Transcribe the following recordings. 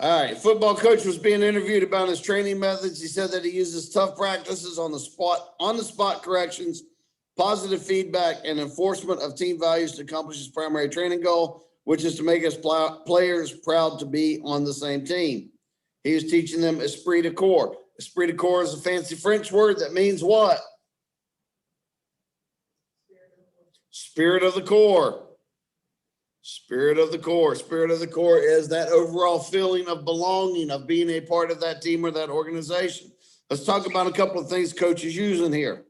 All right. Football coach was being interviewed about his training methods. He said that he uses tough practices on the spot corrections, positive feedback, and enforcement of team values to accomplish his primary training goal, which is to make his players proud to be on the same team. He was teaching them esprit de corps. Esprit de corps is a fancy French word that means what? Spirit of the corps. Spirit of the corps. Spirit of the corps is that overall feeling of belonging, of being a part of that team or that organization. Let's talk about a couple of things coach is using here.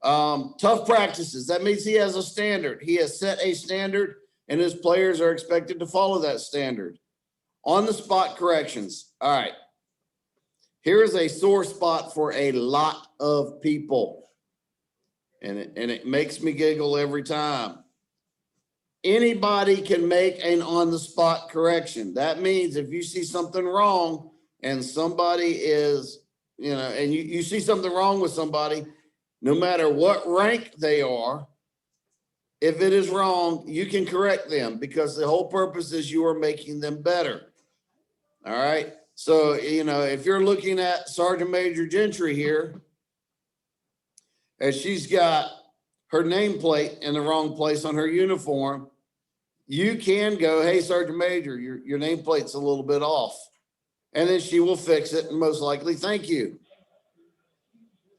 Tough practices. That means he has a standard. He has set a standard, and his players are expected to follow that standard. On the spot corrections. All right. Here is a sore spot for a lot of people. And it makes me giggle every time. Anybody can make an on-the-spot correction. That means if you see something wrong and somebody is, and you see something wrong with somebody, no matter what rank they are, if it is wrong, you can correct them because the whole purpose is you are making them better. All right. So, if you're looking at Sergeant Major Gentry here, and she's got her nameplate in the wrong place on her uniform, you can go, hey, Sergeant Major, your nameplate's a little bit off. And then she will fix it and most likely thank you.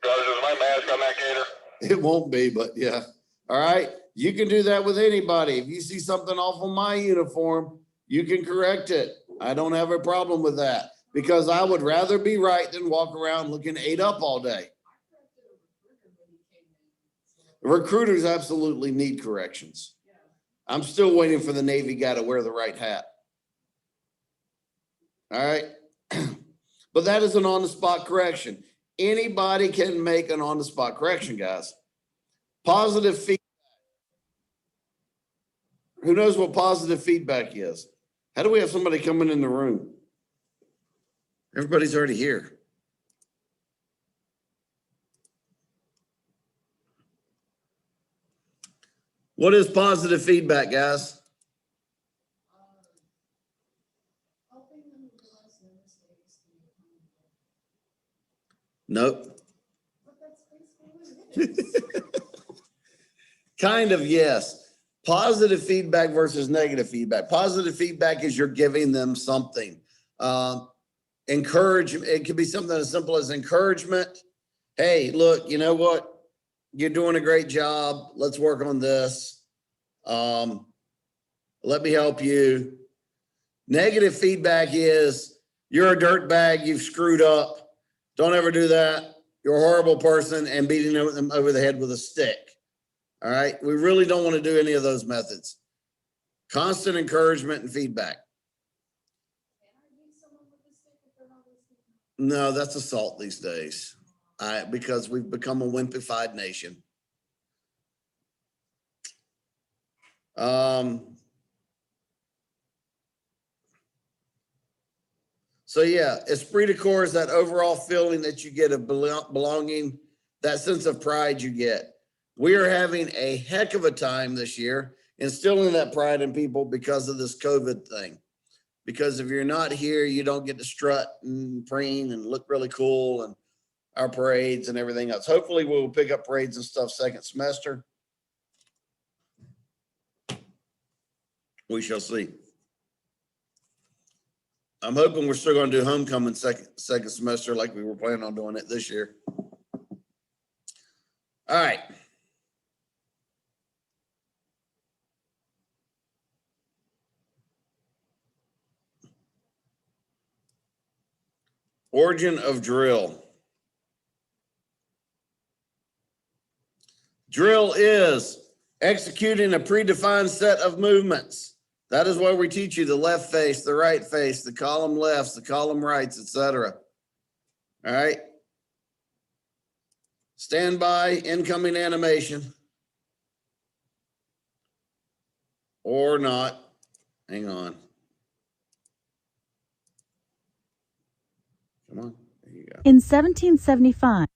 Guys, is my mask on that gator? It won't be, but yeah. All right. You can do that with anybody. If you see something off on my uniform, you can correct it. I don't have a problem with that because I would rather be right than walk around looking ate up all day. Recruiters absolutely need corrections. I'm still waiting for the Navy guy to wear the right hat. All right. But that is an on-the-spot correction. Anybody can make an on-the-spot correction, guys. Positive feedback. Who knows what positive feedback is? How do we have somebody coming in the room? Everybody's already here. What is positive feedback, guys? Nope. Kind of, yes. Positive feedback versus negative feedback. Positive feedback is you're giving them something. Encouragement. It could be something as simple as encouragement. Hey, look, you know what? You're doing a great job. Let's work on this. Let me help you. Negative feedback is you're a dirtbag. You've screwed up. Don't ever do that. You're a horrible person, and beating them over the head with a stick. All right. We really don't want to do any of those methods. Constant encouragement and feedback. No, that's assault these days. Because we've become a wimpified nation. So yeah, esprit de corps is that overall feeling that you get of belonging, that sense of pride you get. We are having a heck of a time this year instilling that pride in people because of this COVID thing. Because if you're not here, you don't get to strut and preen and look really cool and our parades and everything else. Hopefully we'll pick up parades and stuff second semester. We shall see. I'm hoping we're still going to do homecoming second semester like we were planning on doing it this year. All right. Origin of drill. Drill is executing a predefined set of movements. That is why we teach you the left face, the right face, the column lefts, the column rights, etc. All right. Standby, incoming animation. Or not. Hang on. Come on. There you go. In 1775.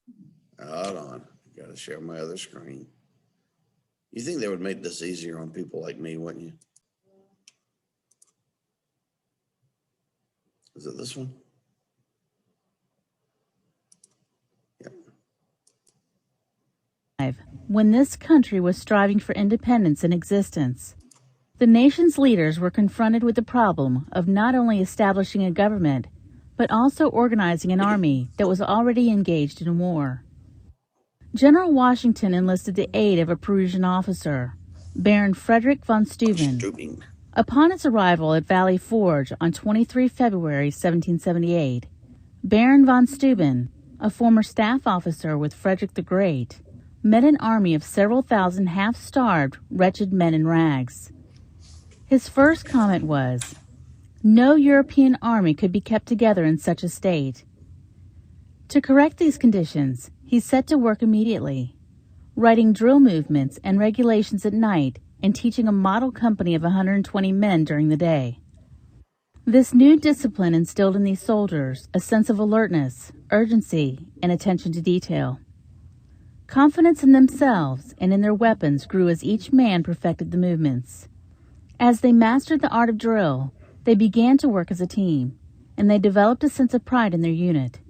Hold on. Got to share my other screen. You think they would make this easier on people like me, wouldn't you? Is it this one? When this country was striving for independence and existence, the nation's leaders were confronted with the problem of not only establishing a government, but also organizing an army that was already engaged in war. General Washington enlisted the aid of a Prussian officer, Baron Frederick von Steuben. Upon his arrival at Valley Forge on 23 February 1778, Baron von Steuben, a former staff officer with Frederick the Great, met an army of several thousand half-starved, wretched men in rags. His first comment was, "No European army could be kept together in such a state." To correct these conditions, he set to work immediately, writing drill movements and regulations at night and teaching a model company of 120 men during the day. This new discipline instilled in these soldiers a sense of alertness, urgency, and attention to detail. Confidence in themselves and in their weapons grew as each man perfected the movements. As they mastered the art of drill, they began to work as a team, and they developed a sense of pride in their unit.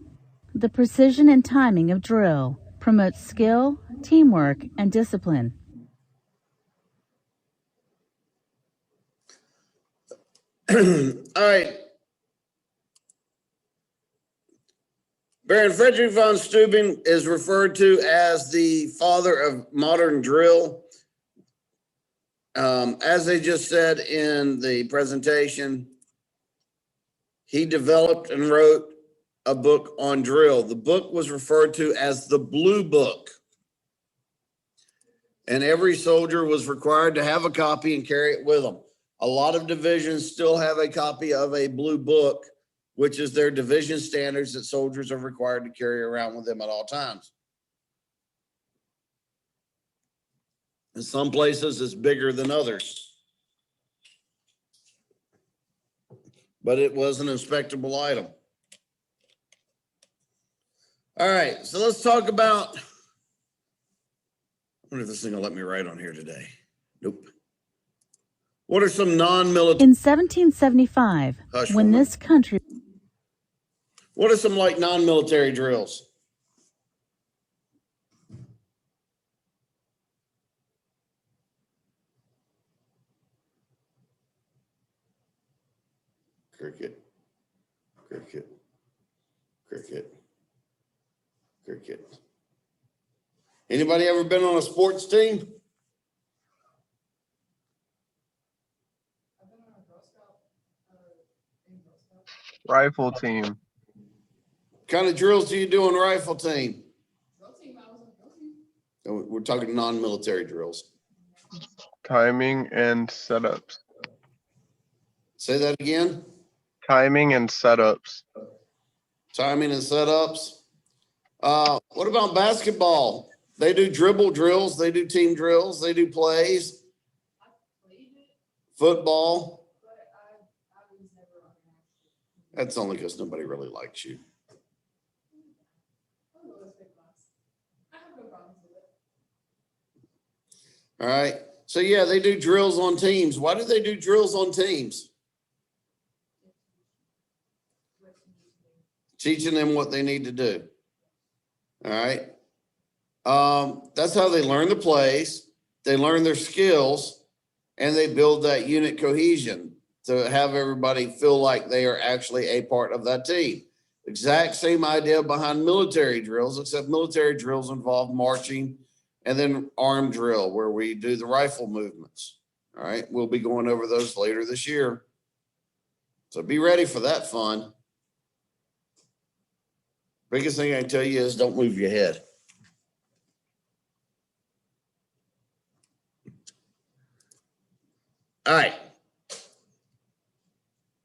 The precision and timing of drill promotes skill, teamwork, and discipline. All right. Baron Frederick von Steuben is referred to as the father of modern drill. As they just said in the presentation, he developed and wrote a book on drill. The book was referred to as the Blue Book. And every soldier was required to have a copy and carry it with them. A lot of divisions still have a copy of a Blue Book, which is their division standards that soldiers are required to carry around with them at all times. In some places, it's bigger than others. But it was an inspectable item. All right, so let's talk about, I wonder if this thing will let me write on here today. Nope. What are some non-military? In 1775, when this country... What are some like non-military drills? Cricket, cricket, cricket, cricket. Anybody ever been on a sports team? Rifle team. What kind of drills do you do on rifle team? We're talking non-military drills. Timing and setups. Say that again. Timing and setups. Timing and setups. What about basketball? They do dribble drills. They do team drills. They do plays. Football. That's only because nobody really likes you. All right. So yeah, they do drills on teams. Why do they do drills on teams? Teaching them what they need to do. All right. That's how they learn the plays. They learn their skills, and they build that unit cohesion to have everybody feel like they are actually a part of that team. Exact same idea behind military drills, except military drills involve marching and then arm drill, where we do the rifle movements. All right. We'll be going over those later this year. So be ready for that fun. Biggest thing I can tell you is don't move your head. All right.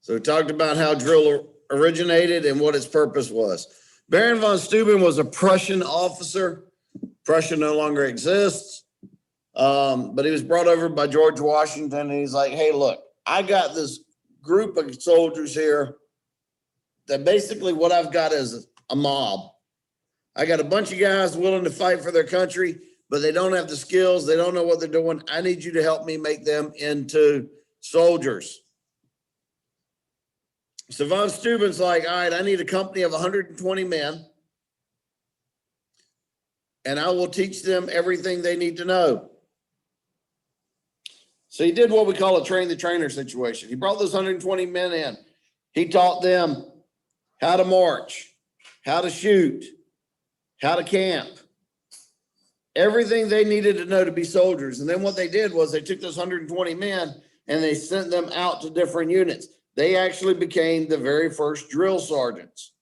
So we talked about how drill originated and what its purpose was. Baron von Steuben was a Prussian officer. Prussia no longer exists. But he was brought over by George Washington, and he's like, hey, look, I got this group of soldiers here that basically what I've got is a mob. I got a bunch of guys willing to fight for their country, but they don't have the skills. They don't know what they're doing. I need you to help me make them into soldiers. So von Steuben's like, all right, I need a company of 120 men, and I will teach them everything they need to know. So he did what we call a train the trainer situation. He brought those 120 men in. He taught them how to march, how to shoot, how to camp, everything they needed to know to be soldiers. And then what they did was they took those 120 men and they sent them out to different units. They actually became the very first drill sergeants.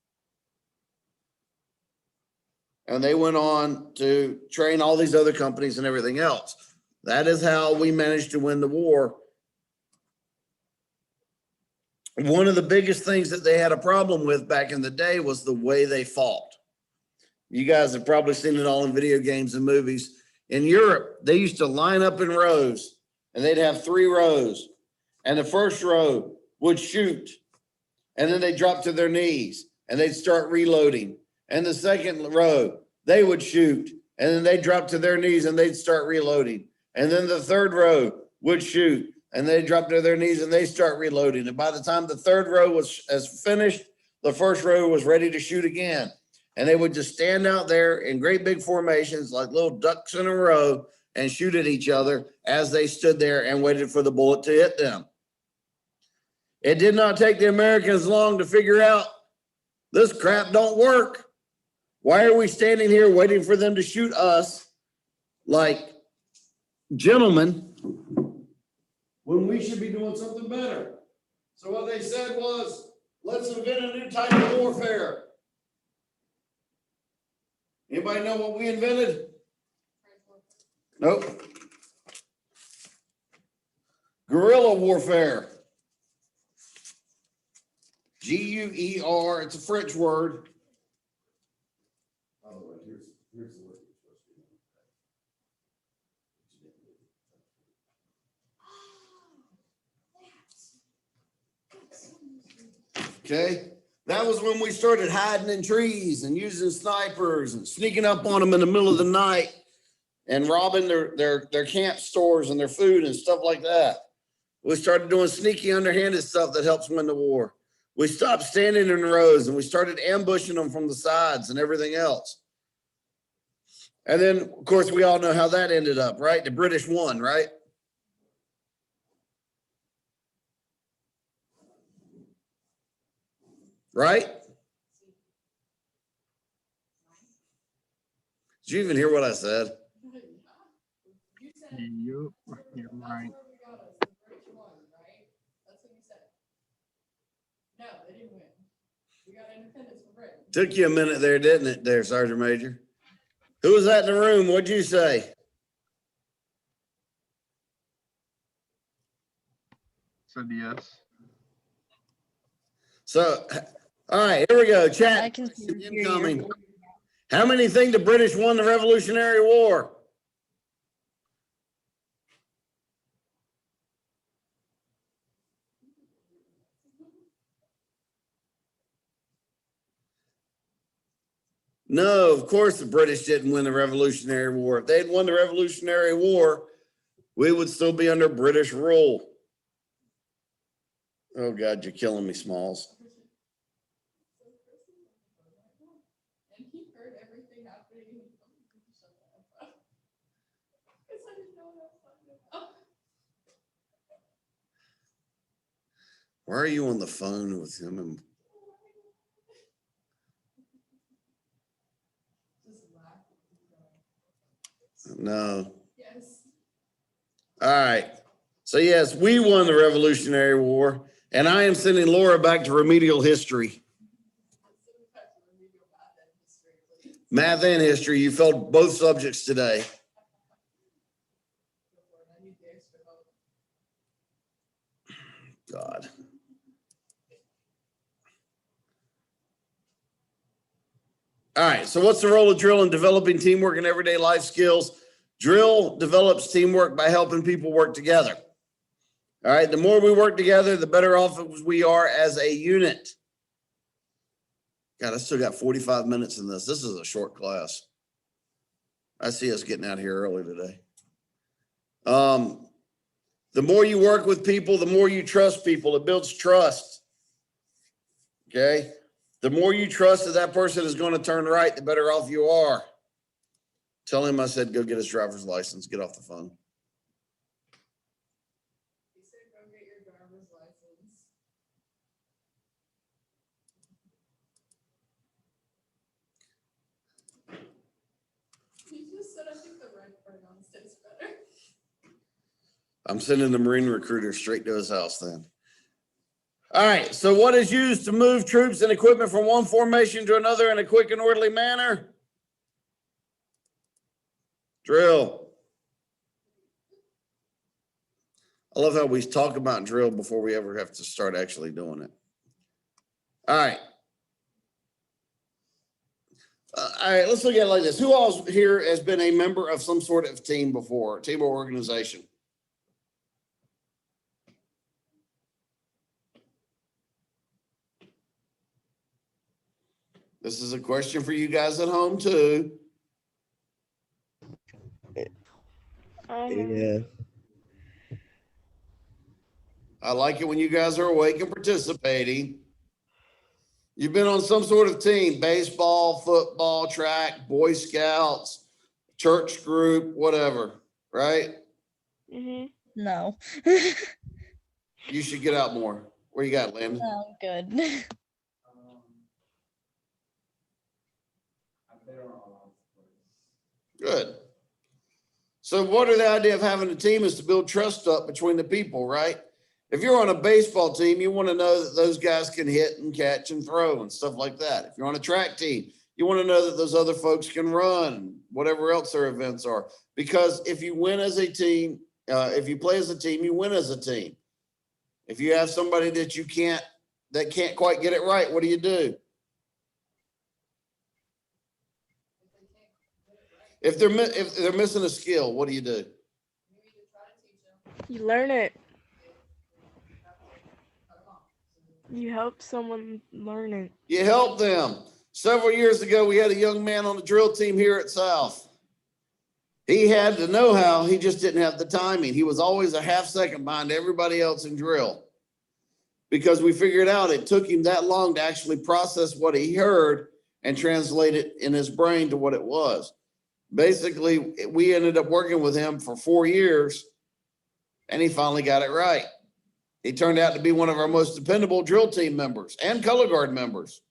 And they went on to train all these other companies and everything else. That is how we managed to win the war. One of the biggest things that they had a problem with back in the day was the way they fought. You guys have probably seen it all in video games and movies. In Europe, they used to line up in rows, and they'd have 3 rows. And the first row would shoot, and then they'd drop to their knees, and they'd start reloading. And the second row, they would shoot, and then they'd drop to their knees, and they'd start reloading. And then the third row would shoot, and they'd drop to their knees, and they start reloading. And by the time the third row was finished, the first row was ready to shoot again. And they would just stand out there in great big formations like little ducks in a row and shoot at each other as they stood there and waited for the bullet to hit them. It did not take the Americans long to figure out this crap don't work. Why are we standing here waiting for them to shoot us like gentlemen when we should be doing something better? So what they said was, let's invent a new type of warfare. Anybody know what we invented? Nope. Guerrilla warfare. G-U-E-R, it's a French word. Oh, here's the word. Okay, that was when we started hiding in trees and using snipers and sneaking up on them in the middle of the night and robbing their camp stores and their food and stuff like that. We started doing sneaky, underhanded stuff that helps win the war. We stopped standing in rows and we started ambushing them from the sides and everything else. And then, of course, we all know how that ended up, right? The British won, right? Right? Did you even hear what I said? Yep, you're right. No, they didn't win. We got independence from Britain. Took you a minute there, didn't it, there, Sergeant Major? Who was that in the room? What'd you say? Said yes. So, all right, here we go. I Chat can hear you. incoming. How many think the British won the Revolutionary War? No, of course the British didn't win the Revolutionary War. If they'd won the Revolutionary War, we would still be under British rule. Oh God, you're killing me, Smalls. And he heard everything happening. Because I didn't know what I was talking about. Why are you on the phone with him? And Just laugh. no. Yes. All right. So yes, we won the Revolutionary War, and I am sending Laura back to remedial history. Math and history, you failed both subjects today. God. All right, so what's the role of drill in developing teamwork and everyday life skills? Drill develops teamwork by helping people work together. All right, the more we work together, the better off we are as a unit. God, I still got 45 minutes in this. This is a short class. I see us getting out here early today. The more you work with people, the more you trust people. It builds trust. Okay? The more you trust that that person is going to turn right, the better off you are. Tell him I said, go get his driver's license. Get off the phone. He said, go get your driver's license. He just said, I think the red part on tastes better. I'm sending the Marine recruiter straight to his house then. All right, so what is used to move troops and equipment from one formation to another in a quick and orderly manner? Drill. I love how we talk about drill before we ever have to start actually doing it. All right. All right, let's look at it like this. Who else here has been a member of some sort of team before, team or organization? This is a question for you guys at home too. Yeah. I like it when you guys are awake and participating. You've been on some sort of team, baseball, football, track, Boy Scouts, church group, whatever, right? No. You should get out more. Where you got, Landon? No, good. Good. So what are the idea of having a team is to build trust up between the people, right? If you're on a baseball team, you want to know that those guys can hit and catch and throw and stuff like that. If you're on a track team, you want to know that those other folks can run, whatever else their events are. Because if you win as a team, if you play as a team, you win as a team. If you have somebody that can't quite get it right, what do you do? If they're missing a skill, what do you do? You learn it. You help someone learn it. You help them. Several years ago, we had a young man on the drill team here at South. He had the know-how, he just didn't have the timing. He was always a half second behind everybody else in drill. Because we figured out it took him that long to actually process what he heard and translate it in his brain to what it was. Basically, we ended up working with him for 4 years, and he finally got it right. He turned out to be one of our most dependable drill team members and color guard members.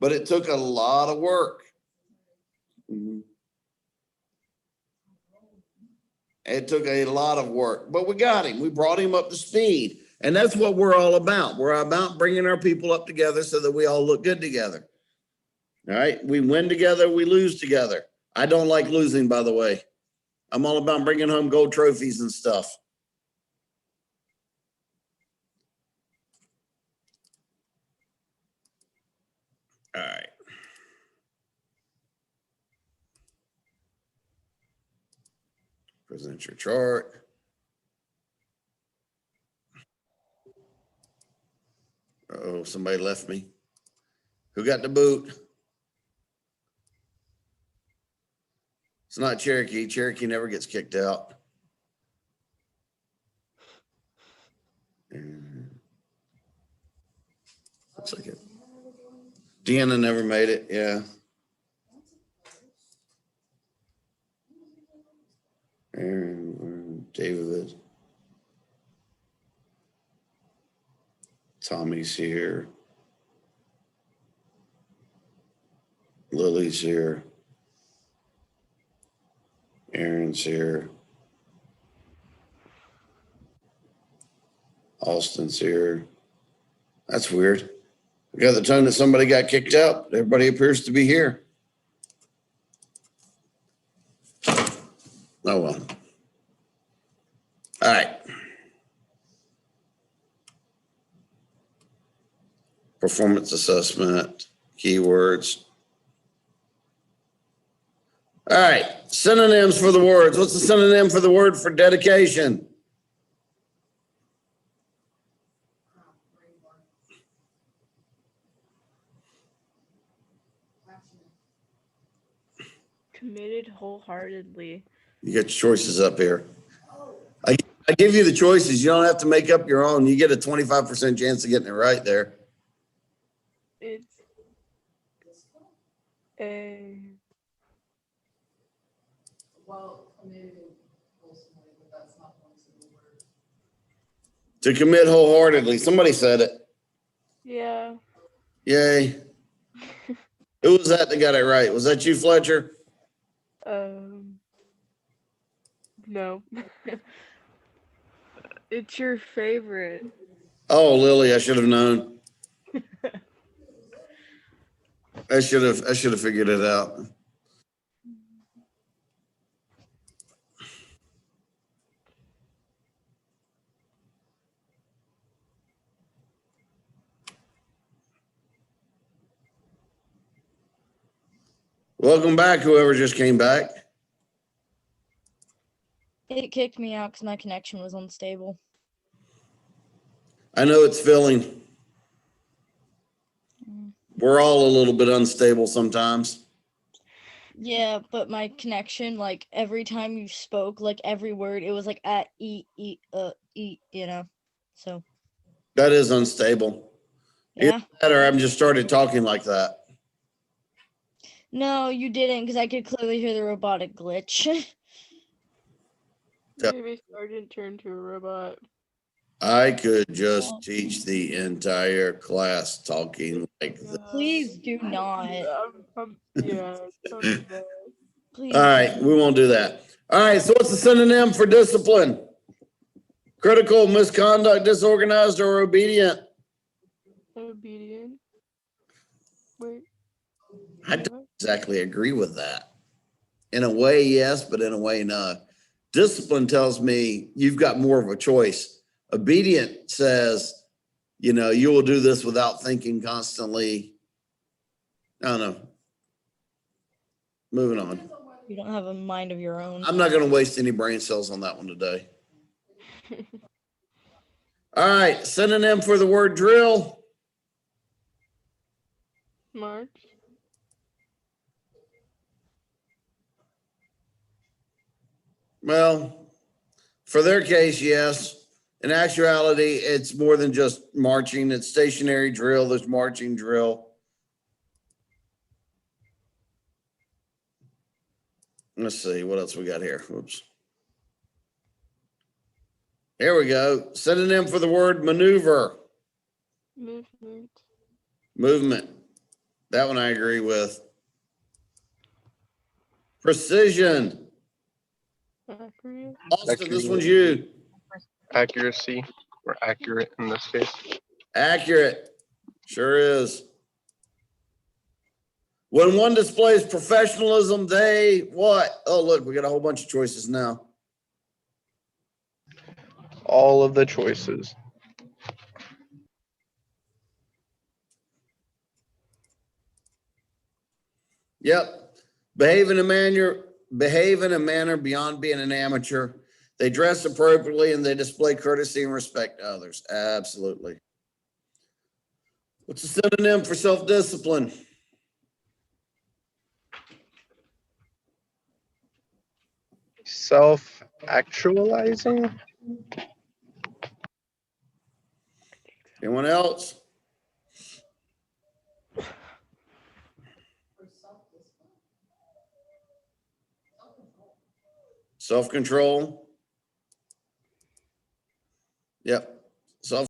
But it took a lot of work. It took a lot of work, but we got him. We brought him up to speed. And that's what we're all about. We're about bringing our people up together so that we all look good together. All right. We win together. We lose together. I don't like losing, by the way. I'm all about bringing home gold trophies and stuff. All right. Present your chart. Oh, somebody left me. Who got the boot? It's not Cherokee. Cherokee never gets kicked out. Looks like it. Deanna never made it. Yeah. Aaron, David. Tommy's here. Lily's here. Aaron's here. Austin's here. That's weird. We got the tone that somebody got kicked out. Everybody appears to be here. Oh, well. All right. Performance assessment, keywords. All right, synonyms for the words. What's the synonym for the word for dedication? Committed wholeheartedly. You got your choices up here. I give you the choices. You don't have to make up your own. You get a 25% chance of getting it right there. It's a Well, maybe personally, but that's not one single word. To commit wholeheartedly. Somebody said it. yeah. Yay. Who was that got it right? Was that you, Fletcher? No. It's your favorite. Oh, Lily, I should have known. I should have figured it out. Welcome back, whoever just came back. It kicked me out because my connection was unstable. I know it's filling. We're all a little bit unstable sometimes. Yeah, but my connection, like every time you spoke, like every word, it was like at you know. So That is unstable. yeah. Either that or I'm just started talking like that. No, you didn't, because I could clearly hear the robotic glitch. Yeah. Maybe Sergeant turned to a robot. I could just teach the entire class talking like that. Please do not. Yeah, don't do that. Please. All right, we won't do that. All right, so what's the synonym for discipline? Critical, misconduct, disorganized, or obedient? Obedient. Wait. I don't exactly agree with that. In a way, yes, but in a way, no. Discipline tells me you've got more of a choice. Obedient says, you know, you will do this without thinking constantly. I don't know. Moving on. You don't have a mind of your own. I'm not going to waste any brain cells on that one today. All right, synonym for the word drill. March. Well, for their case, yes. In actuality, it's more than just marching. It's stationary drill. There's marching drill. Let's see what else we got here. Whoops. Here we go. Synonym for the word maneuver. Movement. Movement. That one I agree with. Precision. Accurate. Austin, this one's you. Accuracy, or accurate in this case. Accurate. Sure is. When one displays professionalism, they what? Oh, look, we got a whole bunch of choices now. All of the choices. Yep. Behave in a manner beyond being an amateur. They dress appropriately and they display courtesy and respect to others. Absolutely. What's a synonym for self-discipline? Self-actualizing? Anyone else? Self-control. Yep. Self